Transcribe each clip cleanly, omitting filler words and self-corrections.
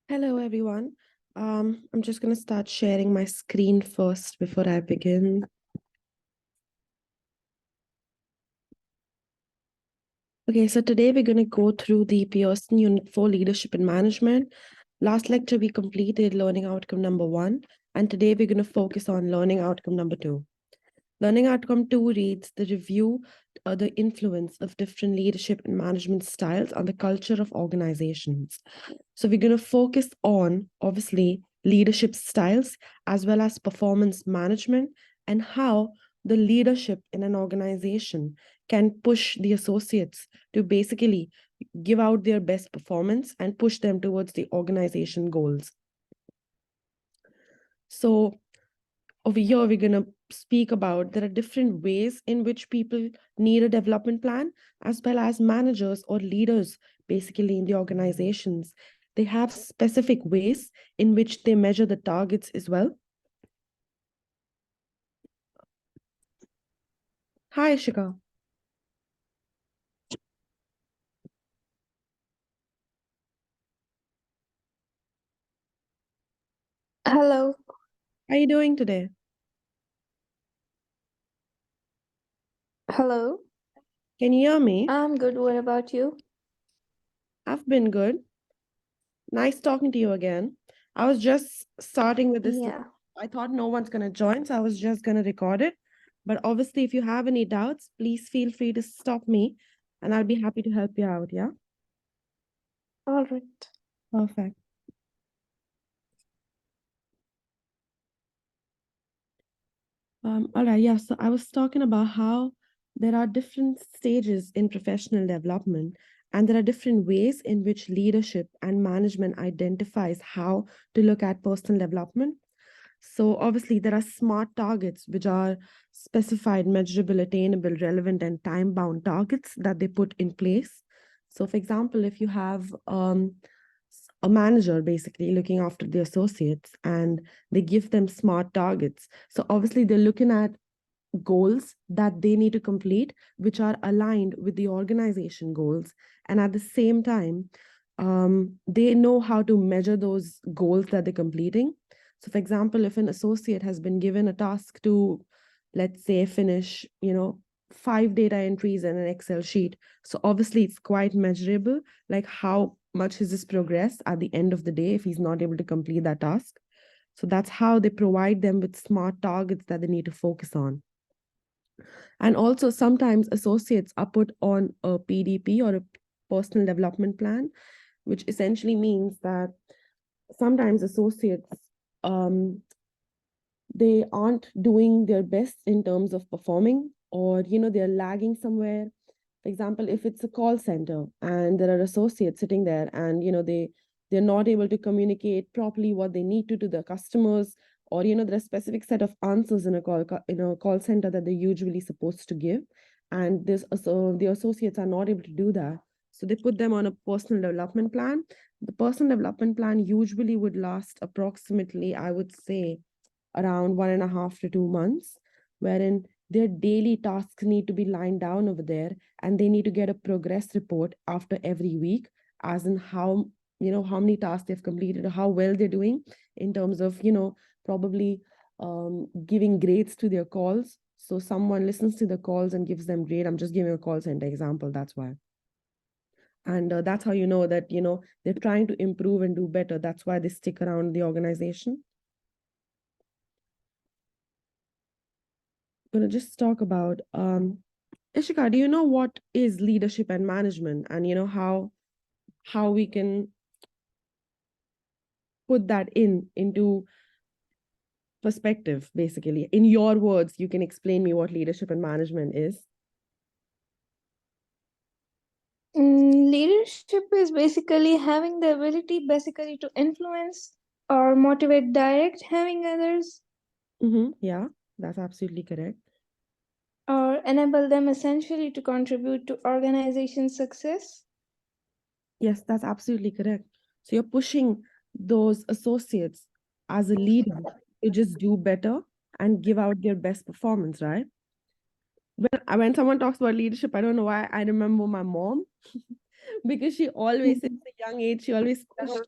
Hello, everyone. I'm just going to start sharing my screen first before I begin. Okay, so today we're going to go through the Pearson Unit 4 Leadership and Management. Last lecture, we completed learning outcome number 1, and today we're going to focus on learning outcome number 2. Learning outcome 2 reads the review the influence of different leadership and management styles on the culture of organizations. So we're going to focus on, obviously, leadership styles as well as performance management and how the leadership in an organization can push the associates to basically give out their best performance and push them towards the organization goals. So over here, we're going to speak about there are different ways in which people need a development plan, as well as managers or leaders, basically in the organizations. They have specific ways in which they measure the targets as well. Hi, Ishika. Hello. How are you doing today? Hello. Can you hear me? I'm good. What about you? I've been good. Nice talking to you again. I was just starting with this. Yeah. I thought no one's going to join, so I was just going to record it. But obviously, if you have any doubts, please feel free to stop me and I'll be happy to help you out. Yeah. All right. Perfect. All right, yeah. So I was talking about how there are different stages in professional development, and there are different ways in which leadership and management identifies how to look at personal development. So obviously there are SMART targets, which are specified, measurable, attainable, relevant, and time-bound targets that they put in place. So for example, if you have a manager basically looking after the associates and they give them SMART targets. So obviously they're looking at goals that they need to complete, which are aligned with the organization goals. And at the same time, they know how to measure those goals that they're completing. So for example, if an associate has been given a task to, let's say, finish, 5 data entries in an Excel sheet. So obviously it's quite measurable, like how much is his progress at the end of the day if he's not able to complete that task. So that's how they provide them with SMART targets that they need to focus on. And also sometimes associates are put on a PDP or a personal development plan, which essentially means that sometimes associates they aren't doing their best in terms of performing, or they're lagging somewhere. For example, if it's a call center and there are associates sitting there and they're not able to communicate properly what they need to the customers, or there are specific set of answers in a call center that they're usually supposed to give, and the associates are not able to do that. So they put them on a personal development plan. The personal development plan usually would last approximately, I would say, around 1.5 to 2 months, wherein their daily tasks need to be lined down over there, and they need to get a progress report after every week, as in how many tasks they've completed, or how well they're doing in terms of probably giving grades to their calls. So someone listens to the calls and gives them grade. I'm just giving a call center example, that's why. And that's how you know that they're trying to improve and do better. That's why they stick around the organization. Going to just talk about Ishika, do you know what is leadership and management, and how we can put that into perspective? Basically, in your words, you can explain me what leadership and management is. Leadership is basically having the ability to influence or motivate direct having others Yeah, that's absolutely correct. or enable them essentially to contribute to organization success. Yes, that's absolutely correct. So you're pushing those associates as a leader to just do better and give out their best performance, right? When someone talks about leadership, I don't know why I remember my mom because she always, since a young age, she always pushed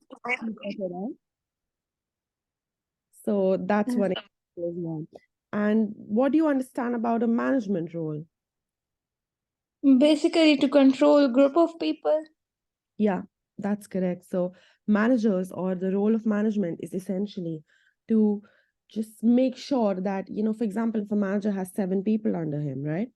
So that's Yeah. one example as well. And what do you understand about a management role? Basically, to control a group of people. Yeah, that's correct. So managers, or the role of management, is essentially to just make sure that, for example, if a manager has 7 people under him, right?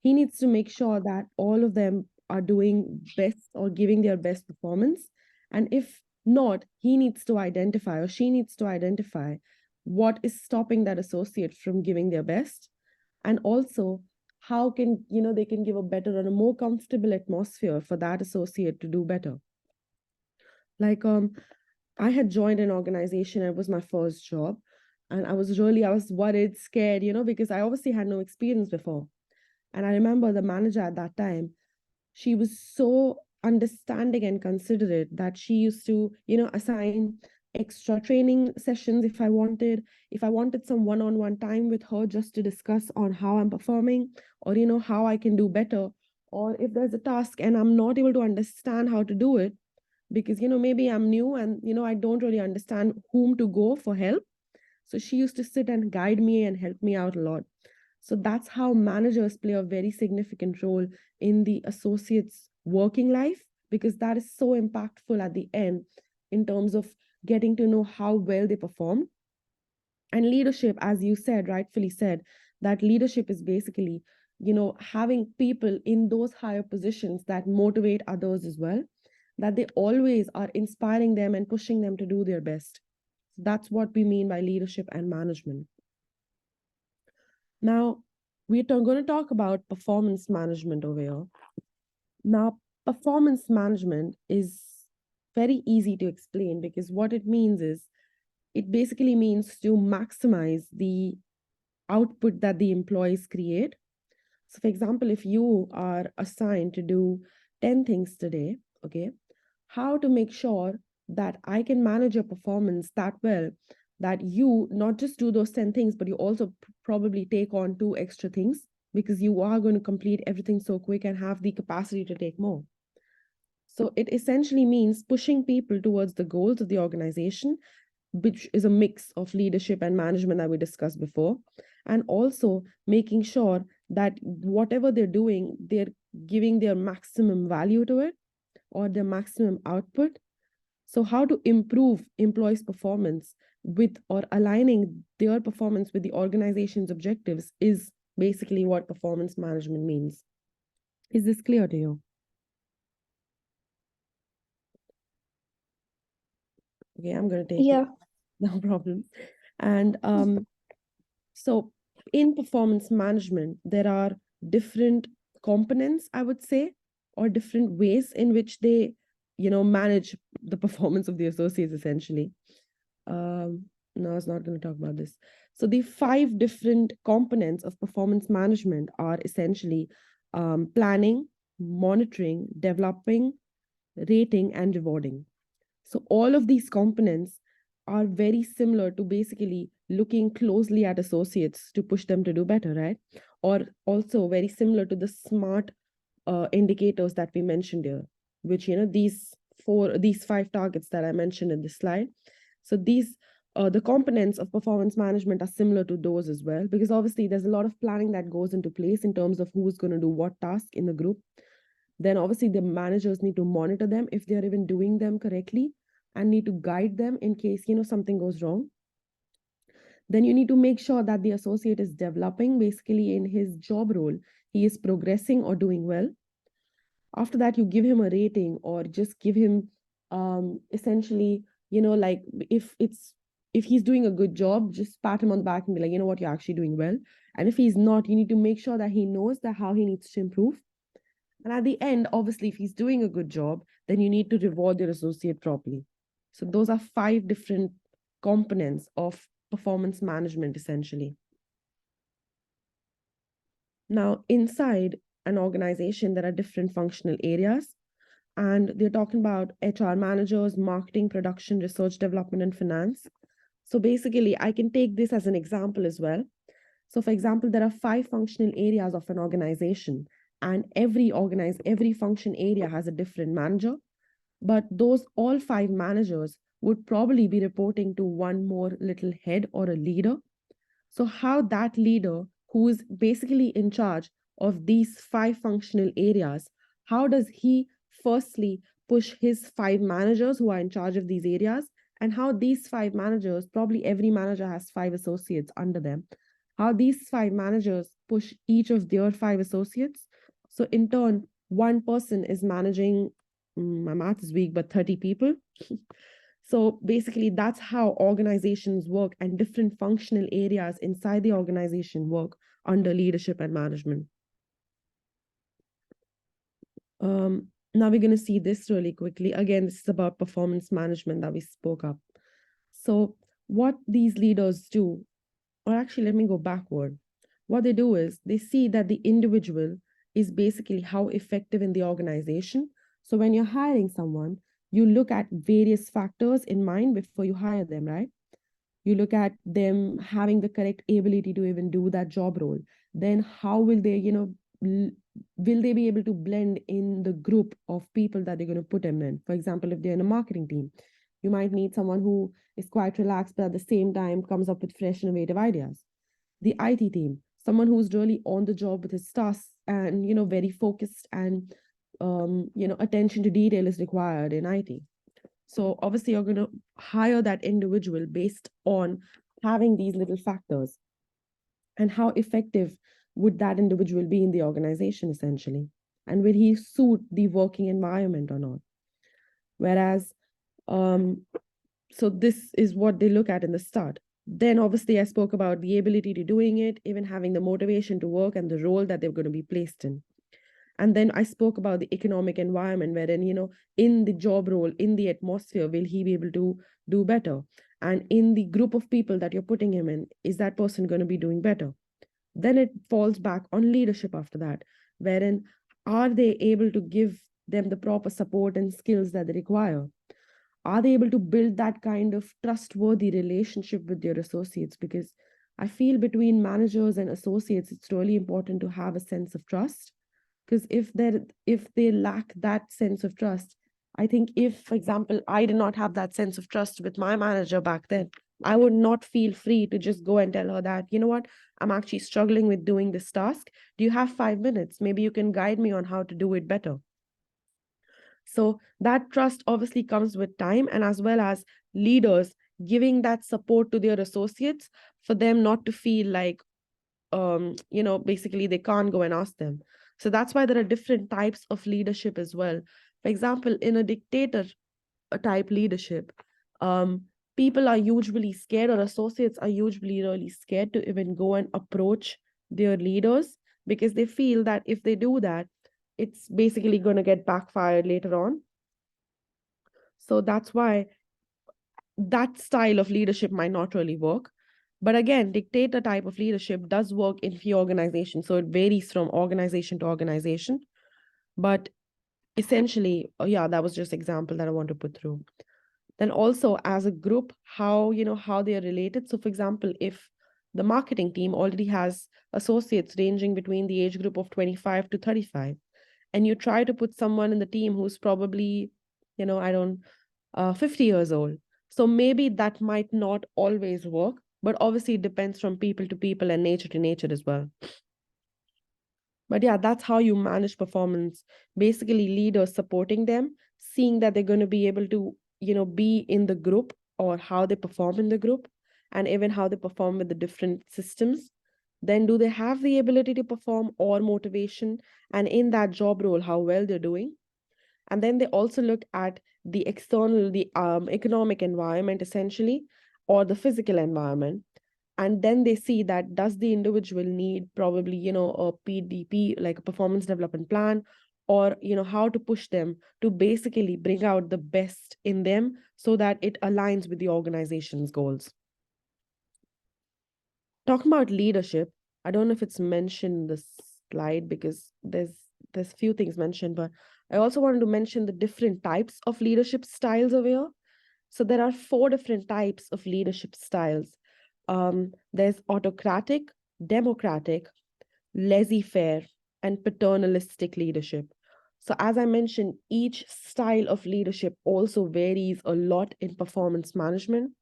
He needs to make sure that all of them are doing best or giving their best performance. And if not, he needs to identify, or she needs to identify, what is stopping that associate from giving their best. And also, how can, they can give a better and a more comfortable atmosphere for that associate to do better. Like, I had joined an organization, it was my first job, and I was worried, scared, because I obviously had no experience before. And I remember the manager at that time, she was so understanding and considerate that she used to, assign extra training sessions if I wanted some one-on-one time with her, just to discuss on how I'm performing, or how I can do better. Or if there's a task and I'm not able to understand how to do it, because maybe I'm new, and I don't really understand whom to go for help, so she used to sit and guide me and help me out a lot. So that's how managers play a very significant role in the associates working life, because that is so impactful at the end in terms of getting to know how well they perform. And leadership, as you said, rightfully said, that leadership is basically having people in those higher positions that motivate others as well, that they always are inspiring them and pushing them to do their best. That's what we mean by leadership and management. Now, we're going to talk about performance management over here. Now, performance management is very easy to explain, because what it means is, it basically means to maximize the output that the employees create. So, for example, if you are assigned to do 10 things today, okay, how to make sure that I can manage your performance that well, that you not just do those 10 things, but you also probably take on 2 extra things, because you are going to complete everything so quick and have the capacity to take more. So it essentially means pushing people towards the goals of the organization, which is a mix of leadership and management that we discussed before, and also making sure that whatever they're doing, they're giving their maximum value to it, or their maximum output. So how to improve employees' performance with, or aligning their performance with the organization's objectives, is basically what performance management means. Is this clear to you? Okay, I'm going to take Yeah. it. No problem. And so in performance management, there are different components, I would say, or different ways in which they, manage the performance of the associates, essentially. No, I was not going to talk about this. So the 5 different components of performance management are essentially planning, monitoring, developing, rating, and rewarding. So all of these components are very similar to basically looking closely at associates to push them to do better, right? Or also very similar to the SMART indicators that we mentioned here, which, these 5 targets that I mentioned in this slide. So these the components of performance management are similar to those as well, because obviously there's a lot of planning that goes into place in terms of who's going to do what task in the group. Then obviously the managers need to monitor them if they're even doing them correctly, and need to guide them in case something goes wrong. Then you need to make sure that the associate is developing basically in his job role, he is progressing or doing well. After that, you give him a rating, or just give him essentially, like, if he's doing a good job, just pat him on the back and be like, what, you're actually doing well. And if he's not, you need to make sure that he knows that how he needs to improve. And at the end, obviously, if he's doing a good job, then you need to reward your associate properly. So those are 5 different components of performance management, essentially. Now, inside an organization, there are different functional areas, and they're talking about HR managers, marketing, production, research, development, and finance. So basically, I can take this as an example as well. So for example, there are 5 functional areas of an organization, and every function area has a different manager, but those all 5 managers would probably be reporting to one more little head or a leader. So how that leader, who is basically in charge of these 5 functional areas, how does he firstly push his 5 managers who are in charge of these areas, and how these 5 managers, probably every manager has 5 associates under them, how these 5 managers push each of their 5 associates. So in turn, one person is managing, my math is weak, but 30 people. So basically, that's how organizations work, and different functional areas inside the organization work under leadership and management. Now we're going to see this really quickly. Again, this is about performance management that we spoke up. So what these leaders do, or actually, let me go backward. What they do is they see that the individual is basically how effective in the organization. So when you're hiring someone, you look at various factors in mind before you hire them, right? You look at them having the correct ability to even do that job role. Then how will they, will they be able to blend in the group of people that they're going to put them in? For example, if they're in a marketing team, you might need someone who is quite relaxed, but at the same time comes up with fresh, innovative ideas. The IT team, someone who's really on the job with his tasks and, very focused, and, attention to detail is required in IT. So obviously you're going to hire that individual based on having these little factors, and how effective would that individual be in the organization essentially, and will he suit the working environment or not. Whereas, so this is what they look at in the start. Then obviously I spoke about the ability to doing it, even having the motivation to work, and the role that they're going to be placed in. And then I spoke about the economic environment, wherein, in the job role, in the atmosphere, will he be able to do better? And in the group of people that you're putting him in, is that person going to be doing better? Then it falls back on leadership after that, wherein are they able to give them the proper support and skills that they require? Are they able to build that kind of trustworthy relationship with their associates? Because I feel between managers and associates, it's really important to have a sense of trust. Because if they lack that sense of trust, I think if, for example, I did not have that sense of trust with my manager back then, I would not feel free to just go and tell her that, you know what, I'm actually struggling with doing this task. Do you have 5 minutes? Maybe you can guide me on how to do it better. So that trust obviously comes with time, and as well as leaders giving that support to their associates for them not to feel like, basically they can't go and ask them. So that's why there are different types of leadership as well. For example, in a dictator type leadership, people are usually scared, or associates are usually really scared to even go and approach their leaders, because they feel that if they do that, it's basically going to get backfired later on. So that's why that style of leadership might not really work. But again, dictator type of leadership does work in few organizations. So it varies from organization to organization. But essentially, yeah, that was just an example that I want to put through. Then also as a group, how they are related. So for example, if the marketing team already has associates ranging between the age group of 25 to 35, and you try to put someone in the team who's probably, 50 years old. So maybe that might not always work, but obviously it depends from people to people and nature to nature as well. But yeah, that's how you manage performance. Basically, leaders supporting them, seeing that they're going to be able to, be in the group, or how they perform in the group, and even how they perform with the different systems. Then do they have the ability to perform, or motivation, and in that job role, how well they're doing. And then they also look at the external, the economic environment essentially, or the physical environment. And then they see that does the individual need probably, a PDP, like a performance development plan, or, how to push them to basically bring out the best in them so that it aligns with the organization's goals. Talking about leadership, I don't know if it's mentioned in the slide, because there's few things mentioned, but I also wanted to mention the different types of leadership styles over here. So there are 4 different types of leadership styles. There's autocratic, democratic, laissez-faire, and paternalistic leadership. So as I mentioned, each style of leadership also varies a lot in performance management,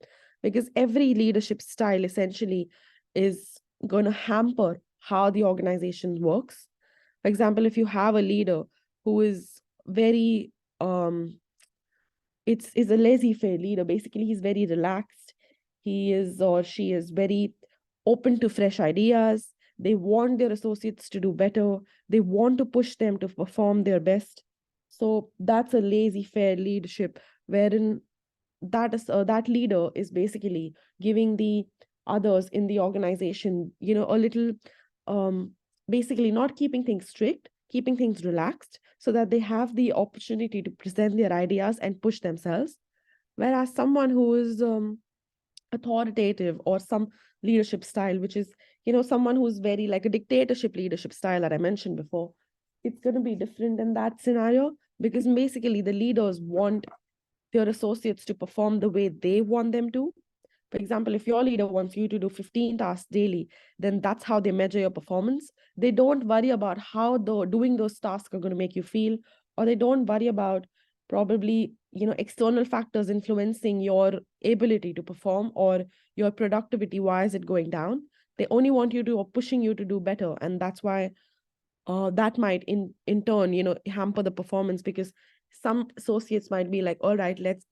because every leadership style essentially is going to hamper how the organization works. For example, if you have a leader who is very it's is a laissez-faire leader. Basically, he's very relaxed. He is or she is very open to fresh ideas. They want their associates to do better. They want to push them to perform their best. So that's a laissez-faire leadership, wherein that leader is basically giving the others in the organization, a little, um, basically not keeping things strict, keeping things relaxed, so that they have the opportunity to present their ideas and push themselves. Whereas someone who is authoritative, or some leadership style, which is, someone who's very like a dictatorship leadership style that I mentioned before, it's going to be different in that scenario, because basically the leaders want their associates to perform the way they want them to. For example, if your leader wants you to do 15 tasks daily, then that's how they measure your performance. They don't worry about how doing those tasks are going to make you feel, or they don't worry about probably, external factors influencing your ability to perform, or your productivity. Why is it going down? They only want you to, or pushing you to do better. And that's why that might in turn, hamper the performance, because some associates might be like, all right, let's,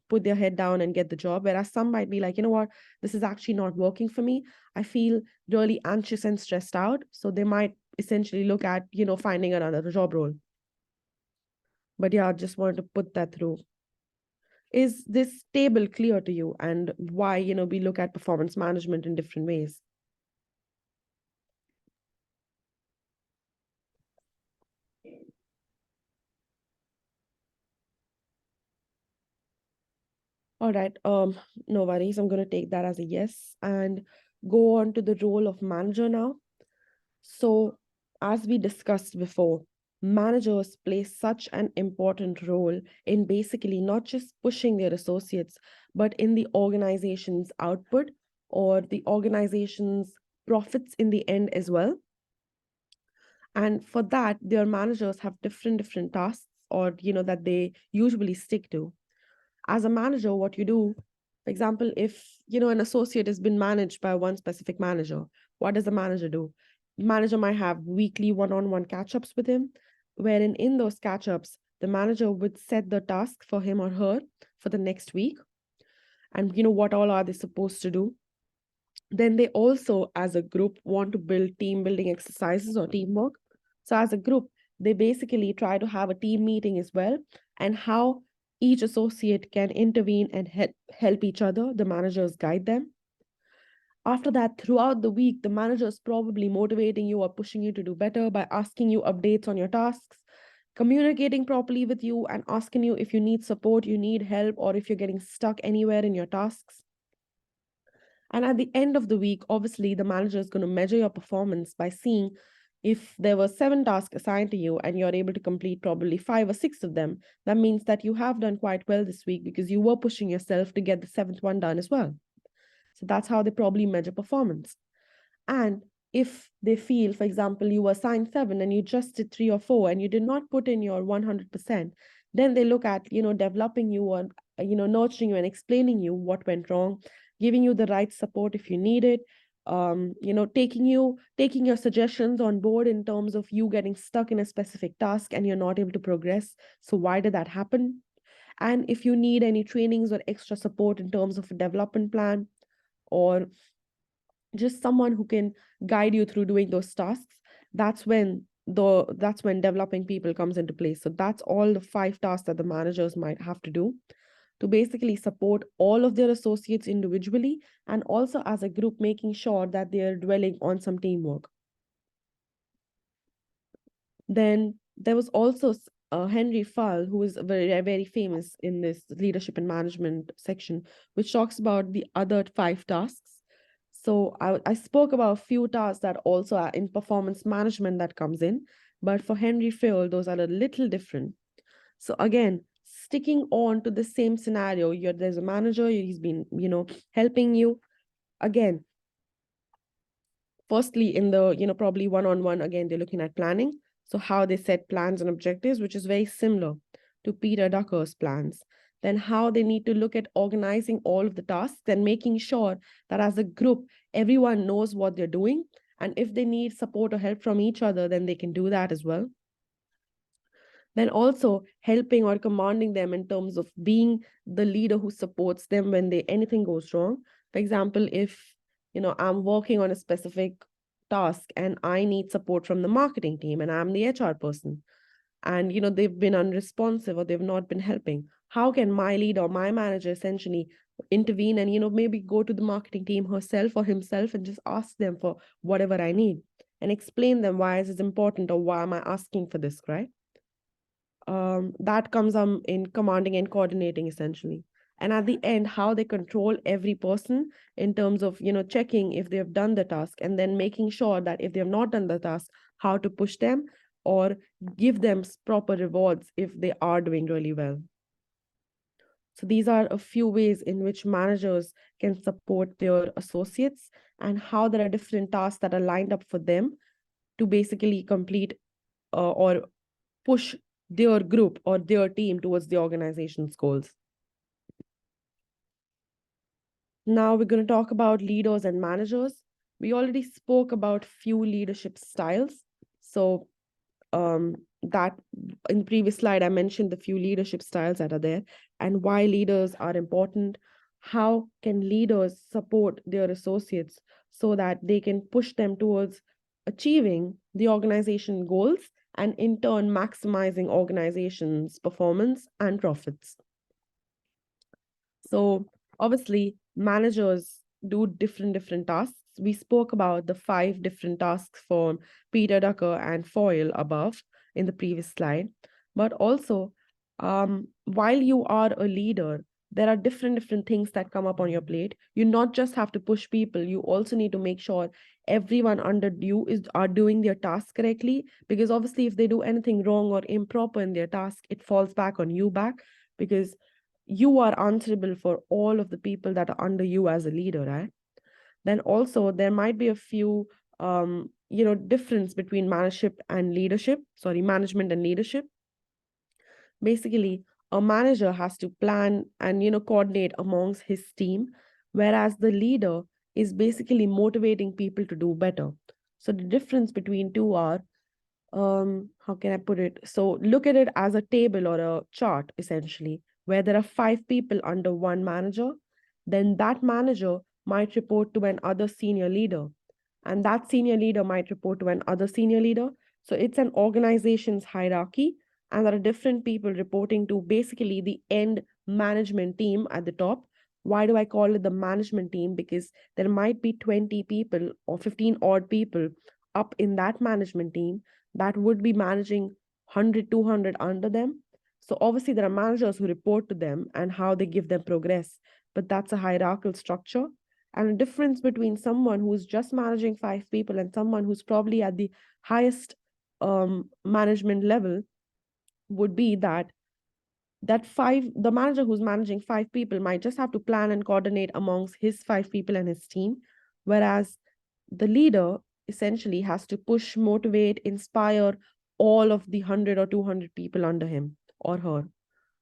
put their head down and get the job, whereas some might be like, you know what, this is actually not working for me. I feel really anxious and stressed out, so they might essentially look at, finding another job role. But yeah, I just wanted to put that through. Is this table clear to you, and why, we look at performance management in different ways? All right, no worries. I'm going to take that as a yes and go on to the role of manager now. So, as we discussed before, managers play such an important role in basically not just pushing their associates, but in the organization's output, or the organization's profits in the end as well. And for that, their managers have different tasks, or that they usually stick to. As a manager, what you do, for example, if an associate has been managed by one specific manager, what does the manager do? Manager might have weekly one-on-one catch-ups with him, wherein in those catch-ups, the manager would set the task for him or her for the next week, and what all are they supposed to do. Then they also, as a group, want to build team building exercises or teamwork. So as a group, they basically try to have a team meeting as well, and how each associate can intervene and help each other. The managers guide them. After that, throughout the week, the manager is probably motivating you or pushing you to do better by asking you updates on your tasks, communicating properly with you, and asking you if you need support, you need help, or if you're getting stuck anywhere in your tasks. And at the end of the week, obviously, the manager is going to measure your performance by seeing if there were 7 tasks assigned to you and you're able to complete probably 5 or 6 of them. That means that you have done quite well this week, because you were pushing yourself to get the 7th one done as well. So that's how they probably measure performance. And if they feel, for example, you were assigned 7 and you just did 3 or 4 and you did not put in your 100%, then they look at, developing you, or, nurturing you and explaining you what went wrong, giving you the right support if you need it, taking your suggestions on board in terms of you getting stuck in a specific task and you're not able to progress. So why did that happen? And if you need any trainings or extra support in terms of a development plan, or just someone who can guide you through doing those tasks, that's when developing people comes into place. So that's all the 5 tasks that the managers might have to do to basically support all of their associates individually, and also as a group, making sure that they're dwelling on some teamwork. Then there was also Henry Fall, who is very famous in this leadership and management section, which talks about the other 5 tasks. So I spoke about a few tasks that also are in performance management that comes in, but for Henry Fall, those are a little different. So again, sticking on to the same scenario, there's a manager, he's been, helping you. Again, firstly, in the, probably one-on-one, again, they're looking at planning. So how they set plans and objectives, which is very similar to Peter Drucker's plans. Then how they need to look at organizing all of the tasks and making sure that as a group, everyone knows what they're doing. And if they need support or help from each other, then they can do that as well. Then also helping or commanding them in terms of being the leader who supports them when anything goes wrong. For example, if I'm working on a specific task and I need support from the marketing team and I'm the HR person, and they've been unresponsive or they've not been helping, how can my leader or my manager essentially intervene and maybe go to the marketing team herself or himself and just ask them for whatever I need and explain them why this is important or why am I asking for this, right? That comes in commanding and coordinating essentially. And at the end, how they control every person in terms of checking if they have done the task and then making sure that if they have not done the task, how to push them or give them proper rewards if they are doing really well. So these are a few ways in which managers can support their associates and how there are different tasks that are lined up for them to basically complete or push their group or their team towards the organization's goals. Now we're going to talk about leaders and managers. We already spoke about few leadership styles. So that in the previous slide, I mentioned the few leadership styles that are there and why leaders are important. How can leaders support their associates so that they can push them towards achieving the organization goals and in turn maximizing organization's performance and profits. So obviously managers do different tasks. We spoke about the 5 different tasks for Peter Drucker and Foyle above in the previous slide. But also, while you are a leader, there are different things that come up on your plate. You not just have to push people, you also need to make sure everyone under you are doing their task correctly, because obviously if they do anything wrong or improper in their task, it falls back on you back, because you are answerable for all of the people that are under you as a leader, right? Then also there might be a few difference between management and leadership. Basically, a manager has to plan and coordinate amongst his team, whereas the leader is basically motivating people to do better. So the difference between two are, how can I put it? So look at it as a table or a chart, essentially, where there are 5 people under one manager. Then that manager might report to an other senior leader, and that senior leader might report to an other senior leader. So it's an organization's hierarchy, and there are different people reporting to basically the end management team at the top. Why do I call it the management team? Because there might be 20 people or 15 odd people up in that management team that would be managing 100, 200 under them. So obviously there are managers who report to them and how they give them progress, but that's a hierarchical structure. And a difference between someone who's just managing 5 people and someone who's probably at the highest management level would be that the manager who's managing 5 people might just have to plan and coordinate amongst his 5 people and his team, whereas the leader essentially has to push, motivate, inspire all of the 100 or 200 people under him or her.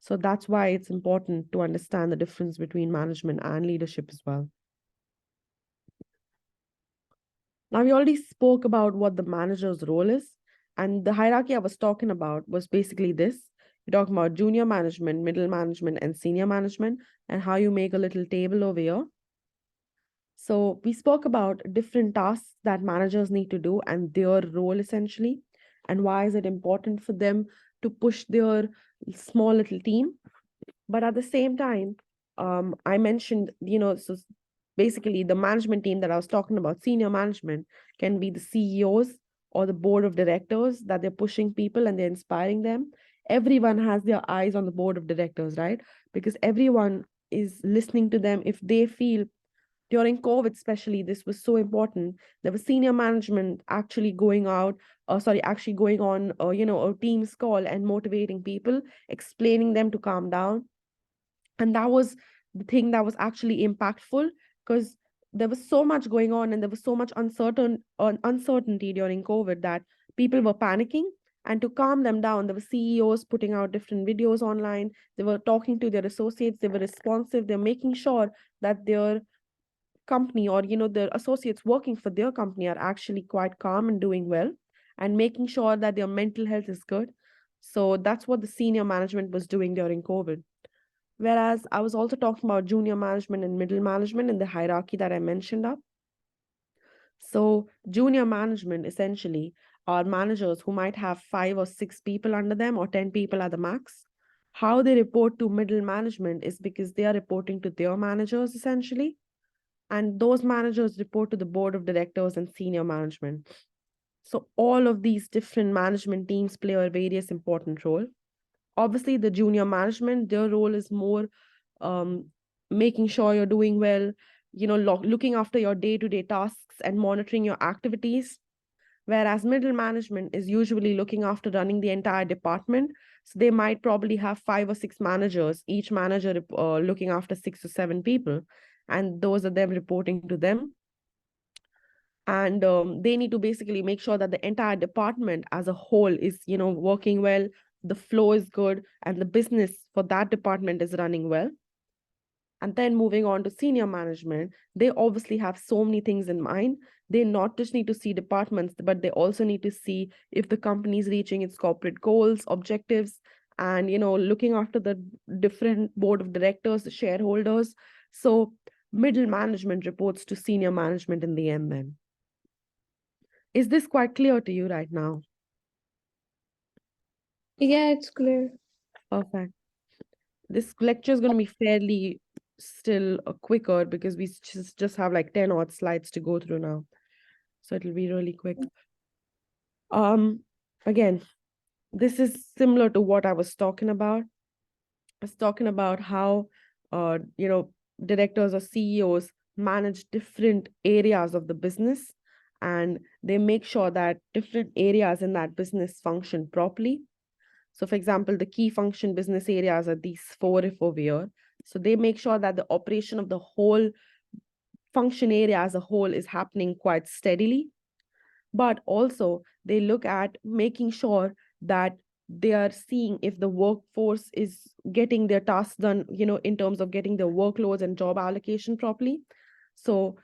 So that's why it's important to understand the difference between management and leadership as well. Now, we already spoke about what the manager's role is, and the hierarchy I was talking about was basically this. We're talking about junior management, middle management, and senior management, and how you make a little table over here. So we spoke about different tasks that managers need to do and their role essentially, and why is it important for them to push their small little team. But at the same time, I mentioned, so basically the management team that I was talking about, senior management, can be the CEOs or the board of directors that they're pushing people and they're inspiring them. Everyone has their eyes on the board of directors, right? Because everyone is listening to them. If they feel during COVID, especially, this was so important. There was senior management actually going on a Teams call and motivating people, explaining them to calm down. And that was the thing that was actually impactful, because there was so much going on and there was so much uncertainty during COVID that people were panicking. And to calm them down, there were CEOs putting out different videos online. They were talking to their associates. They were responsive. They're making sure that their company, or their associates working for their company, are actually quite calm and doing well, and making sure that their mental health is good. So that's what the senior management was doing during COVID. Whereas I was also talking about junior management and middle management in the hierarchy that I mentioned up. So junior management essentially are managers who might have 5 or 6 people under them, or 10 people at the max. How they report to middle management is because they are reporting to their managers essentially. And those managers report to the board of directors and senior management. So all of these different management teams play a various important role. Obviously, the junior management, their role is more um, making sure you're doing well, looking after your day-to-day tasks and monitoring your activities. Whereas middle management is usually looking after running the entire department. So they might probably have 5 or 6 managers, each manager looking after 6 or 7 people, and those are them reporting to them. And they need to basically make sure that the entire department as a whole is working well, the flow is good, and the business for that department is running well. And then moving on to senior management, they obviously have so many things in mind. They not just need to see departments, but they also need to see if the company is reaching its corporate goals, objectives, and looking after the different board of directors, the shareholders. So middle management reports to senior management in the end then. Is this quite clear to you right now? Yeah, it's clear. Perfect. This lecture is going to be fairly still quicker because we just have like 10 odd slides to go through now. So it'll be really quick. Again, this is similar to what I was talking about. I was talking about how, directors or CEOs manage different areas of the business, and they make sure that different areas in that business function properly. So for example, the key function business areas are these 4 if over here. So they make sure that the operation of the whole function area as a whole is happening quite steadily. But also they look at making sure that they are seeing if the workforce is getting their tasks done, in terms of getting their workloads and job allocation properly. So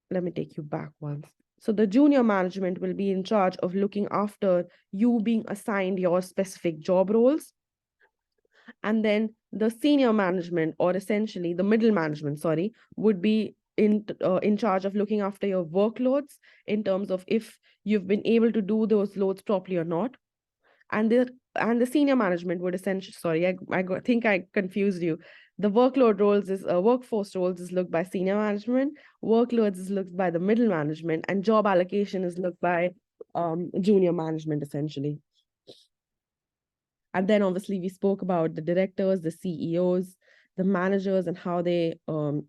let me take you back once. So the junior management will be in charge of looking after you being assigned your specific job roles. And then the senior management, or essentially the middle management, sorry, would be in charge of looking after your workloads in terms of if you've been able to do those loads properly or not. And the senior management would essentially, sorry, I think I confused you. The workforce roles is looked by senior management, workloads is looked by the middle management, and job allocation is looked by junior management essentially. And then obviously we spoke about the directors, the CEOs, the managers, and how they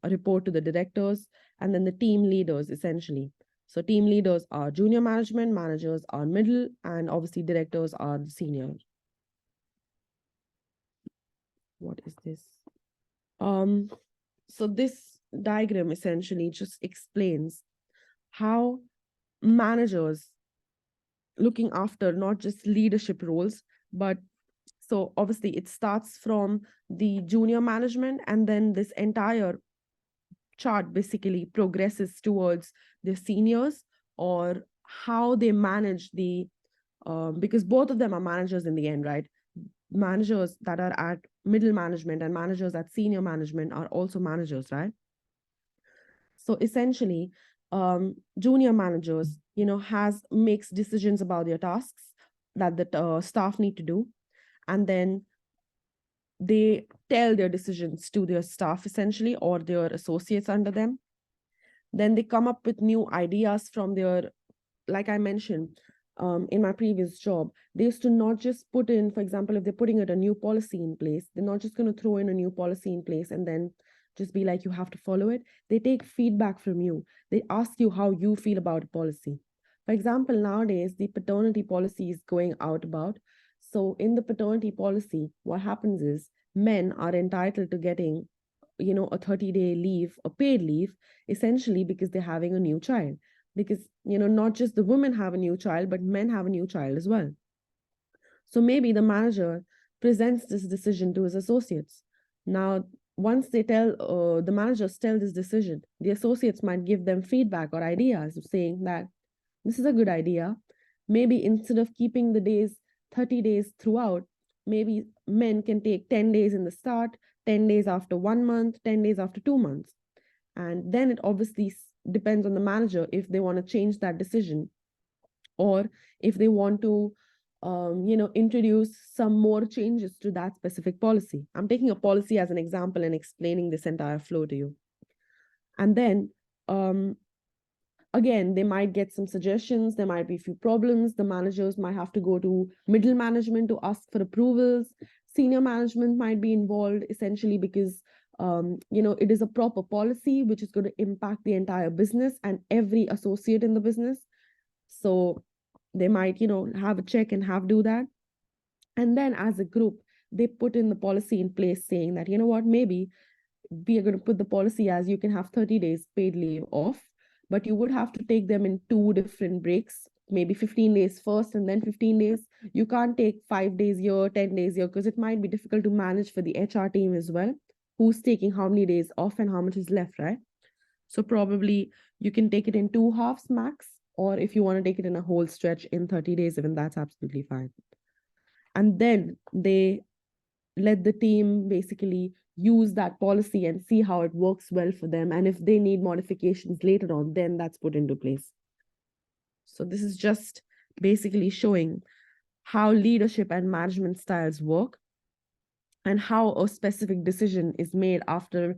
report to the directors, and then the team leaders essentially. So team leaders are junior management, managers are middle, and obviously directors are the senior. What is this? So this diagram essentially just explains how managers looking after not just leadership roles, but so obviously it starts from the junior management, and then this entire chart basically progresses towards the seniors, or how they manage the because both of them are managers in the end, right? Managers that are at middle management and managers at senior management are also managers, right? So essentially, junior managers, makes decisions about their tasks that the staff need to do, and then they tell their decisions to their staff essentially, or their associates under them. Then they come up with new ideas from their, like I mentioned, in my previous job, they used to not just put in, for example, if they're putting a new policy in place, they're not just going to throw in a new policy in place and then just be like, you have to follow it. They take feedback from you. They ask you how you feel about a policy. For example, nowadays, the paternity policy is going out about. So in the paternity policy, what happens is men are entitled to getting, a 30-day leave, a paid leave, essentially because they're having a new child. because, not just the women have a new child, but men have a new child as well. So maybe the manager presents this decision to his associates. Now, once the managers tell this decision, the associates might give them feedback or ideas saying that this is a good idea. Maybe instead of keeping the days 30 days throughout, maybe men can take 10 days in the start, 10 days after 1 month, 10 days after 2 months. And then it obviously depends on the manager if they want to change that decision, or if they want to introduce some more changes to that specific policy. I'm taking a policy as an example and explaining this entire flow to you. And then again, they might get some suggestions. There might be a few problems. The managers might have to go to middle management to ask for approvals. Senior management might be involved, essentially because it is a proper policy which is going to impact the entire business and every associate in the business. So they might, have a check and do that. And then as a group, they put in the policy in place saying that, maybe we are going to put the policy as you can have 30 days paid leave off, but you would have to take them in 2 different breaks, maybe 15 days first and then 15 days. You can't take 5 days here, 10 days here, because it might be difficult to manage for the HR team as well, who's taking how many days off and how much is left, right? So probably you can take it in 2 halves max, or if you want to take it in a whole stretch in 30 days, even that's absolutely fine. And then they let the team basically use that policy and see how it works well for them. And if they need modifications later on, then that's put into place. So this is just basically showing how leadership and management styles work and how a specific decision is made after,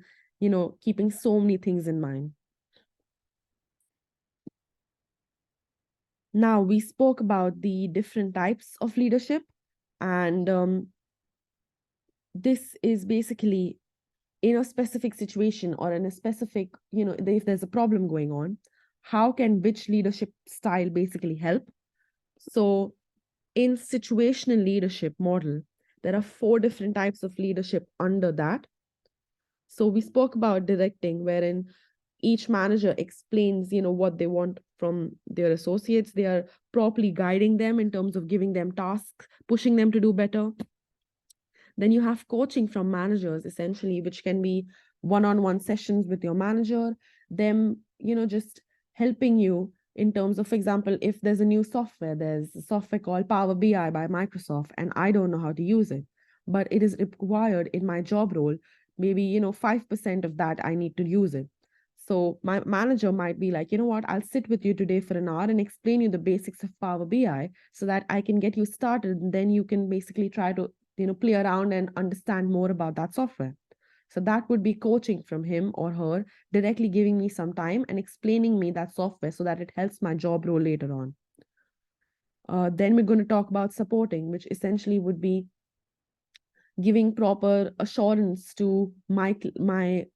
keeping so many things in mind. Now, we spoke about the different types of leadership, and this is basically in a specific situation or in a specific, if there's a problem going on, how can which leadership style basically help? So in situational leadership model, there are 4 different types of leadership under that. So we spoke about directing, wherein each manager explains, what they want from their associates. They are properly guiding them in terms of giving them tasks, pushing them to do better. Then you have coaching from managers, essentially, which can be one-on-one sessions with your manager, them, just helping you in terms of, for example, if there's a new software, there's a software called Power BI by Microsoft, and I don't know how to use it, but it is required in my job role. Maybe, 5% of that I need to use it. So my manager might be like, what, I'll sit with you today for an hour and explain you the basics of Power BI so that I can get you started. And then you can basically try to, play around and understand more about that software. So that would be coaching from him or her, directly giving me some time and explaining me that software so that it helps my job role later on. Then we're going to talk about supporting, which essentially would be giving proper assurance to my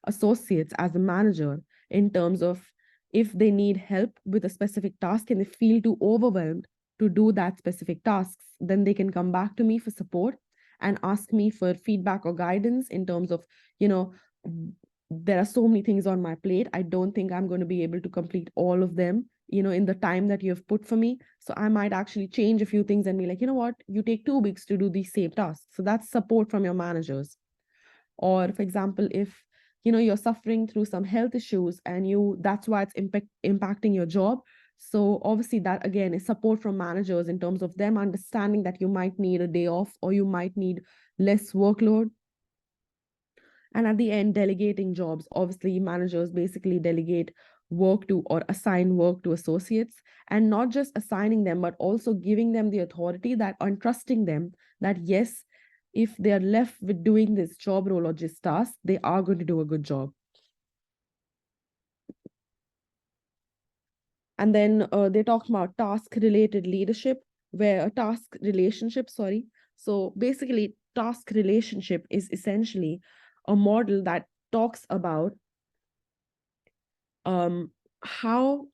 associates as a manager in terms of if they need help with a specific task and they feel too overwhelmed to do that specific tasks, then they can come back to me for support and ask me for feedback or guidance in terms of, there are so many things on my plate. I don't think I'm going to be able to complete all of them, in the time that you have put for me. So I might actually change a few things and be like, what, you take 2 weeks to do these same tasks. So that's support from your managers. Or for example, if, you're suffering through some health issues and that's why it's impacting your job. So obviously that again is support from managers in terms of them understanding that you might need a day off or you might need less workload. And at the end, delegating jobs. Obviously, managers basically delegate work to or assign work to associates, and not just assigning them, but also giving them the authority that and trusting them that yes, if they are left with doing this job role or this task, they are going to do a good job. And then they talk about task-related leadership, where a task relationship, sorry. So basically, task relationship is essentially a model that talks about how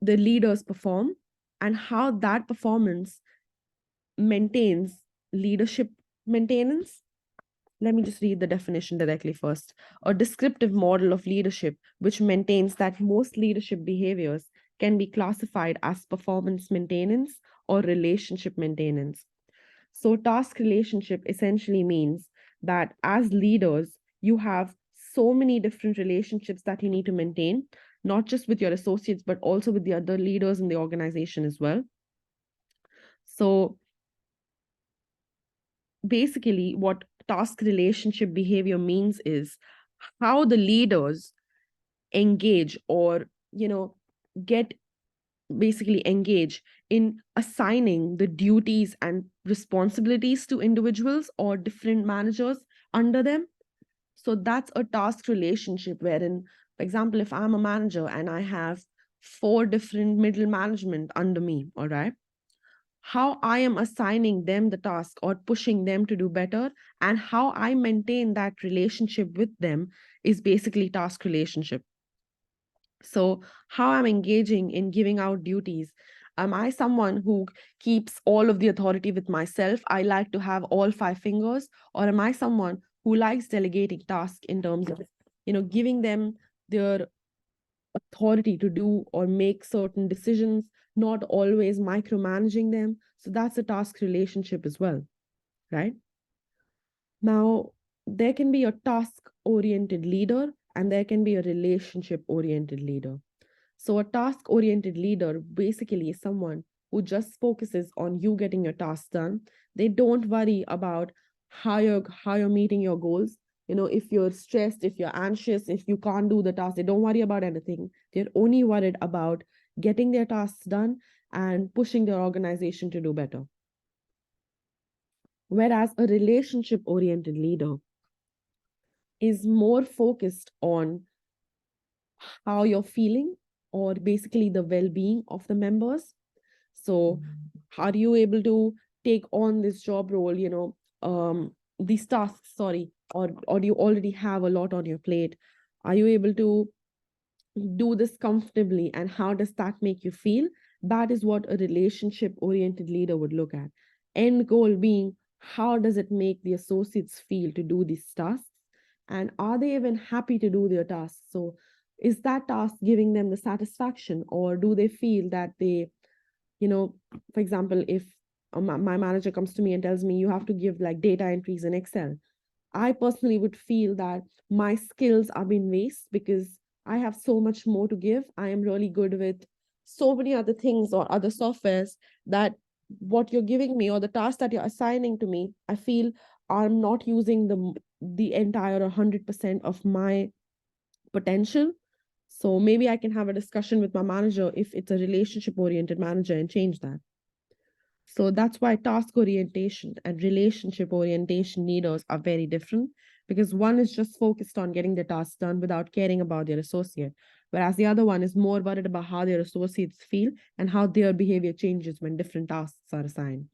the leaders perform and how that performance maintains leadership maintenance. let me just read the definition directly first. A descriptive model of leadership which maintains that most leadership behaviors can be classified as performance maintenance or relationship maintenance. So task relationship essentially means that as leaders, you have so many different relationships that you need to maintain, not just with your associates, but also with the other leaders in the organization as well. So basically, what task relationship behavior means is how the leaders engage or, get basically engage in assigning the duties and responsibilities to individuals or different managers under them. So that's a task relationship wherein, for example, if I'm a manager and I have 4 different middle management under me, all right, how I am assigning them the task or pushing them to do better and how I maintain that relationship with them is basically task relationship. So how I'm engaging in giving out duties. Am I someone who keeps all of the authority with myself? I like to have all 5 fingers. Or am I someone who likes delegating tasks in terms of, giving them their authority to do or make certain decisions, not always micromanaging them? So that's a task relationship as well, right? Now, there can be a task-oriented leader and there can be a relationship-oriented leader. So a task-oriented leader basically is someone who just focuses on you getting your tasks done. They don't worry about how you're meeting your goals. If you're stressed, if you're anxious, if you can't do the task, they don't worry about anything. They're only worried about getting their tasks done and pushing their organization to do better. Whereas a relationship-oriented leader is more focused on how you're feeling or basically the well-being of the members. So are you able to take on this job role, these tasks, sorry, or do you already have a lot on your plate? Are you able to do this comfortably and how does that make you feel? That is what a relationship oriented leader would look at. End goal being, how does it make the associates feel to do these tasks? And are they even happy to do their tasks? So is that task giving them the satisfaction, or do they feel that they, for example, if my manager comes to me and tells me you have to give like data entries in Excel, I personally would feel that my skills are being waste because I have so much more to give. I am really good with so many other things or other softwares that what you're giving me or the task that you're assigning to me, I feel I'm not using the entire 100% of my potential. So maybe I can have a discussion with my manager if it's a relationship oriented manager and change that. So that's why task orientation and relationship orientation leaders are very different, because one is just focused on getting the task done without caring about their associate, whereas the other one is more worried about how their associates feel and how their behavior changes when different tasks are assigned.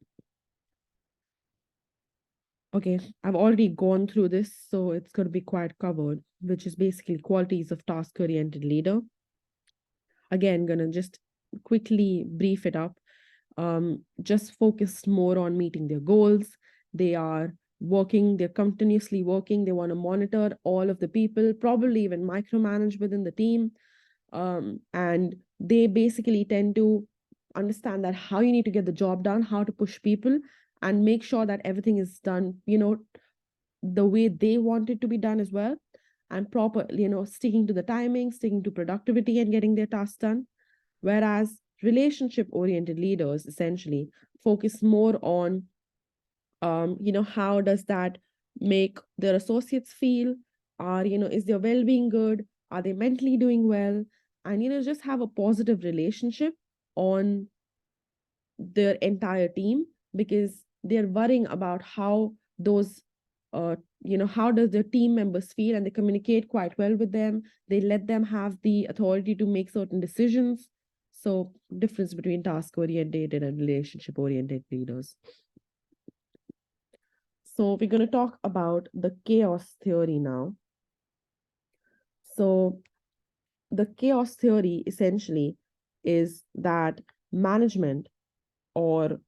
Okay, I've already gone through this, so it's going to be quite covered, which is basically qualities of task-oriented leader. Again, going to just quickly brief it up. Just focused more on meeting their goals. They are working, they're continuously working. They want to monitor all of the people, probably even micromanage within the team. And they basically tend to understand that how you need to get the job done, how to push people and make sure that everything is done, the way they want it to be done as well. And proper, sticking to the timing, sticking to productivity and getting their tasks done. Whereas relationship oriented leaders essentially focus more on, how does that make their associates feel? Is their well-being good? Are they mentally doing well? And, just have a positive relationship on their entire team, because they're worrying about how those how does their team members feel, and they communicate quite well with them. They let them have the authority to make certain decisions. So difference between task oriented and relationship oriented leaders. So we're going to talk about the chaos theory now. So the chaos theory essentially is that management, or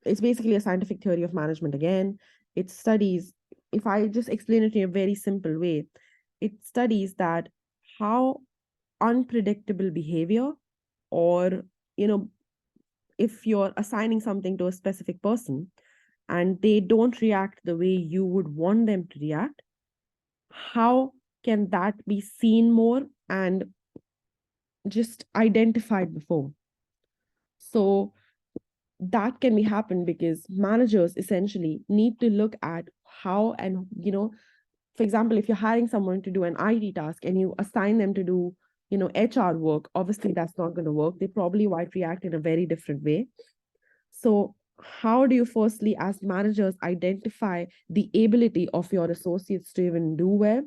it's basically a scientific theory of management again. It studies if I just explain it in a very simple way, it studies that how unpredictable behavior, or, if you're assigning something to a specific person and they don't react the way you would want them to react, how can that be seen more and just identified before? So that can be happen because managers essentially need to look at how, and for example, if you're hiring someone to do an IT task and you assign them to do HR work, obviously that's not going to work. They probably might react in a very different way. So how do you firstly, as managers, identify the ability of your associates to even do well,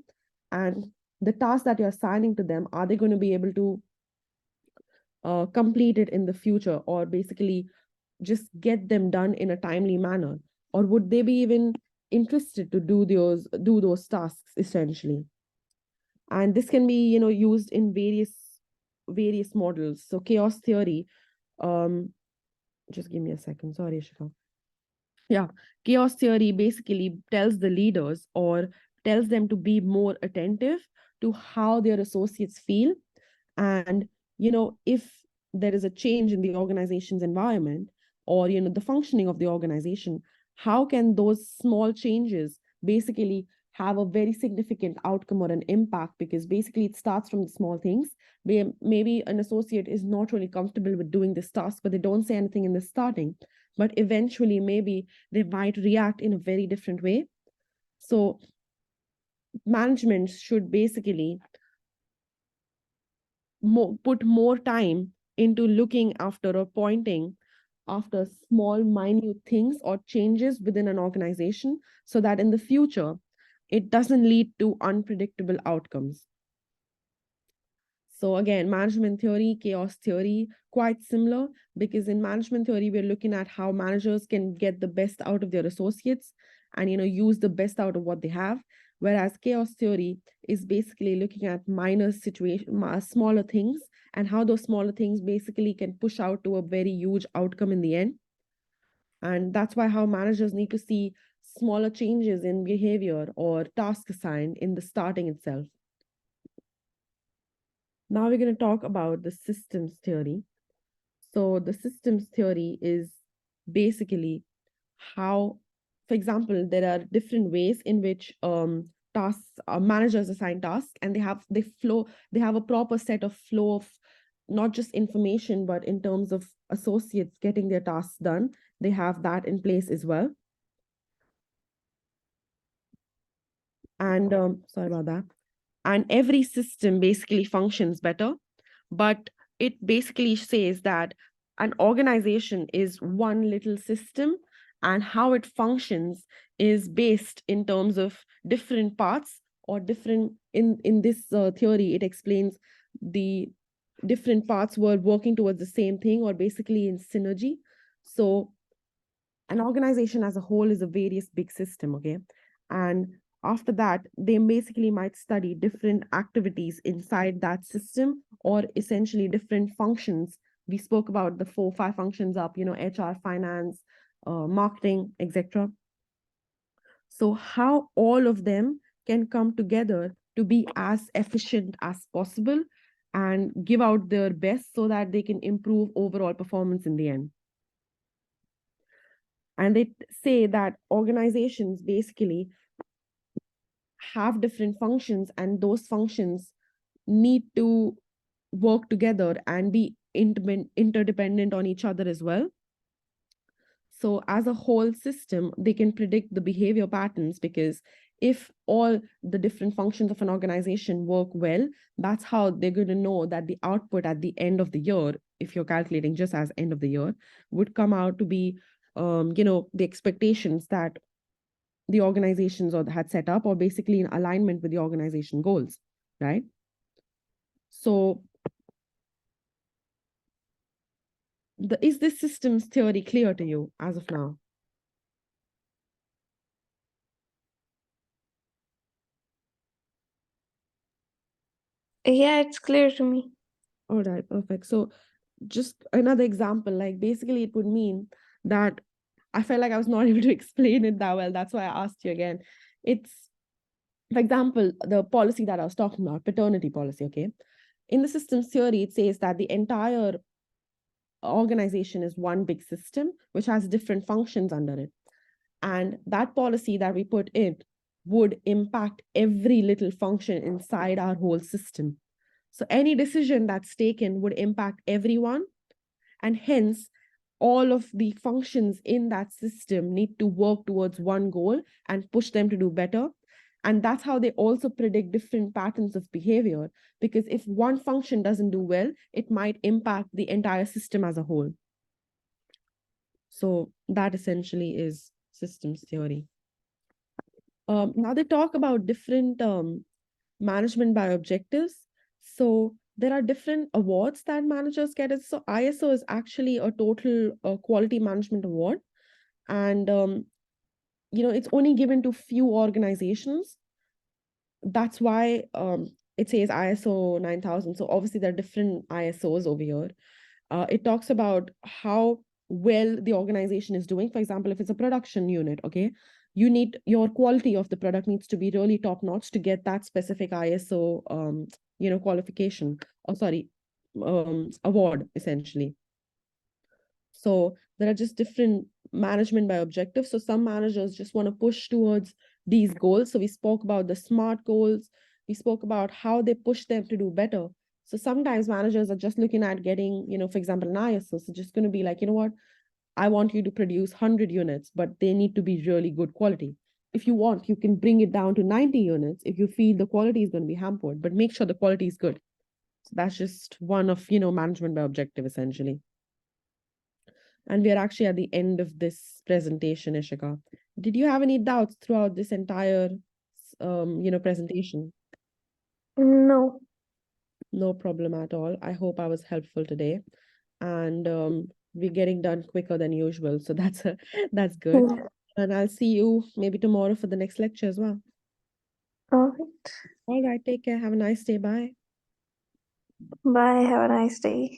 and the tasks that you're assigning to them, are they going to be able to complete it in the future, or basically just get them done in a timely manner, or would they be even interested to do those tasks essentially? And this can be used in various models. So chaos theory, um just give me a second, sorry, Shika. Yeah, chaos theory basically tells the leaders, or tells them to be more attentive to how their associates feel. And if there is a change in the organization's environment, or the functioning of the organization, how can those small changes basically have a very significant outcome or an impact? Because basically it starts from the small things, where maybe an associate is not really comfortable with doing this task, but they don't say anything in the starting, but eventually maybe they might react in a very different way. So management should basically put more time into looking after or pointing after small minute things or changes within an organization, so that in the future it doesn't lead to unpredictable outcomes. So again, management theory, chaos theory, quite similar, because in management theory, we're looking at how managers can get the best out of their associates and use the best out of what they have. Whereas chaos theory is basically looking at minor smaller things, and how those smaller things basically can push out to a very huge outcome in the end. And that's why how managers need to see smaller changes in behavior or task assigned in the starting itself. Now we're going to talk about the systems theory. So the systems theory is basically how, for example, there are different ways in which tasks managers assign tasks, and they have a proper set of flow of not just information, but in terms of associates getting their tasks done, they have that in place as well. And sorry about that. And every system basically functions better, but it basically says that an organization is one little system, and how it functions is based in terms of different parts, or different in this theory, it explains the different parts were working towards the same thing, or basically in synergy. So an organization as a whole is a various big system, okay? And after that, they basically might study different activities inside that system, or essentially different functions. We spoke about the 4-5 functions up, HR, finance, marketing, etc. So how all of them can come together to be as efficient as possible and give out their best, so that they can improve overall performance in the end. And they say that organizations basically have different functions, and those functions need to work together and be interdependent on each other as well. So as a whole system, they can predict the behavior patterns, because if all the different functions of an organization work well, that's how they're going to know that the output at the end of the year, if you're calculating just as end of the year, would come out to be the expectations that the organizations or had set up, or basically in alignment with the organization goals, right? So is this systems theory clear to you as of now? Yeah, it's clear to me. All right, perfect. So just another example, like basically it would mean that I felt like I was not able to explain it that well. That's why I asked you again. It's, for example, the policy that I was talking about, paternity policy, okay? In the systems theory, it says that the entire organization is one big system, which has different functions under it. And that policy that we put in would impact every little function inside our whole system. So any decision that's taken would impact everyone. And hence, all of the functions in that system need to work towards one goal and push them to do better. And that's how they also predict different patterns of behavior. Because if one function doesn't do well, it might impact the entire system as a whole. So that essentially is systems theory. Now they talk about different management by objectives. So there are different awards that managers get. So ISO is actually a total quality management award. And, it's only given to few organizations. That's why it says ISO 9000. So obviously there are different ISOs over here. It talks about how well the organization is doing. For example, if it's a production unit, okay, your quality of the product needs to be really top notch to get that specific ISO, qualification, or sorry, award essentially. So there are just different management by objectives. So some managers just want to push towards these goals. So we spoke about the SMART goals. We spoke about how they push them to do better. So sometimes managers are just looking at getting, for example, an ISO. So just going to be like, you know what, I want you to produce 100 units, but they need to be really good quality. If you want, you can bring it down to 90 units if you feel the quality is going to be hampered, but make sure the quality is good. So that's just one of, management by objective, essentially. And we are actually at the end of this presentation, Ishika. Did you have any doubts throughout this entire, presentation? No. No problem at all. I hope I was helpful today. And we're getting done quicker than usual. So that's good. Yeah. And I'll see you maybe tomorrow for the next lecture as well. All right. All right. Take care. Have a nice day. Bye. Bye. Have a nice day.